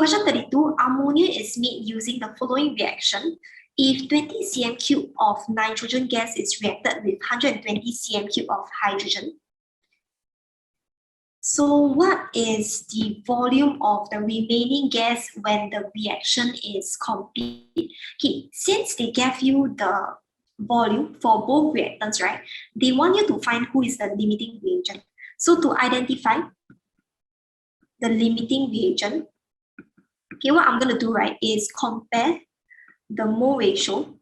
question 32, ammonia is made using the following reaction. If 20 cm³ of nitrogen gas is reacted with 120 cm³ of hydrogen, so what is the volume of the remaining gas when the reaction is complete? Okay, since they gave you the volume for both reactants, right, they want you to find who is the limiting reagent. So to identify the limiting reagent, okay, what I'm going to do, right, is compare the mole ratio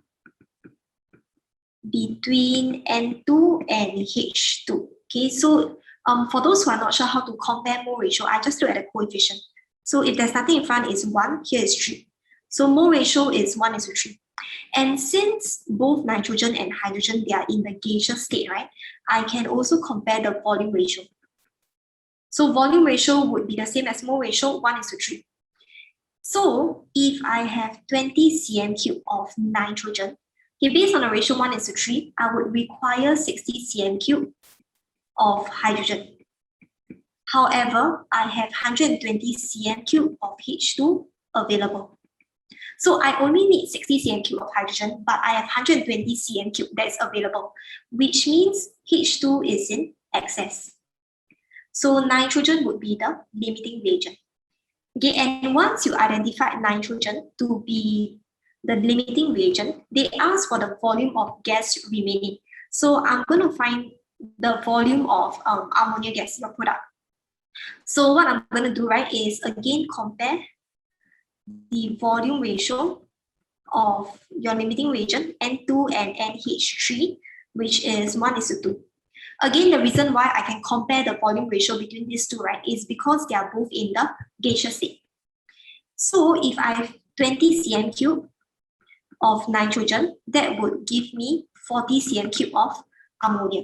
between N2 and H2. Okay, so for those who are not sure how to compare mole ratio, I just look at the coefficient. So if there's nothing in front, is 1, here is 3. So mole ratio is 1:3. And since both nitrogen and hydrogen, they are in the gaseous state, right, I can also compare the volume ratio. So volume ratio would be the same as mole ratio, 1:3. So if I have 20 cm³ of nitrogen, okay, based on the ratio 1:3, I would require 60 cm³ of hydrogen. However, I have 120 cm³ of H2 available. So I only need 60 cm³ of hydrogen, but I have 120 cm³ that's available, which means H2 is in excess. So nitrogen would be the limiting reagent. Okay, and once you identify nitrogen to be the limiting reagent, they ask for the volume of gas remaining. So I'm going to find the volume of ammonia gas, your product. So what I'm going to do, right, is again compare the volume ratio of your limiting reagent, N2 and NH3, which is 1:2. Again, the reason why I can compare the volume ratio between these two, right, is because they are both in the gaseous state. So if I have 20 cm³ of nitrogen, that would give me 40 cm³ of ammonia.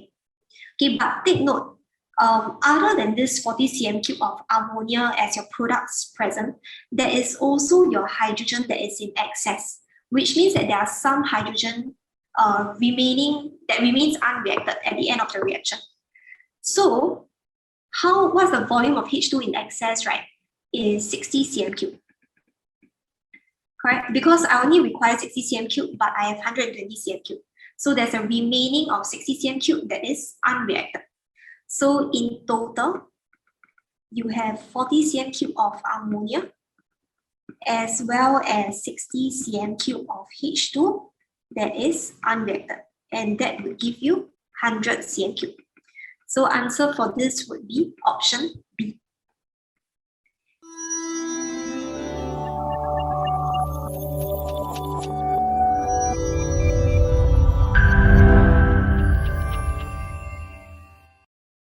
Okay, but take note, other than this 40 cm³ of ammonia as your products present, there is also your hydrogen that is in excess, which means that there are some hydrogen remains unreacted at the end of the reaction. So what's the volume of H2 in excess, right, is 60 cm³. Correct? Because I only require 60 cm³, but I have 120 cm³. So there's a remaining of 60 cm³ that is unreacted. So in total, you have 40 cm³ of ammonia as well as 60 cm³ of H2 that is unreacted. And that would give you 100 cm³. So answer for this would be option B.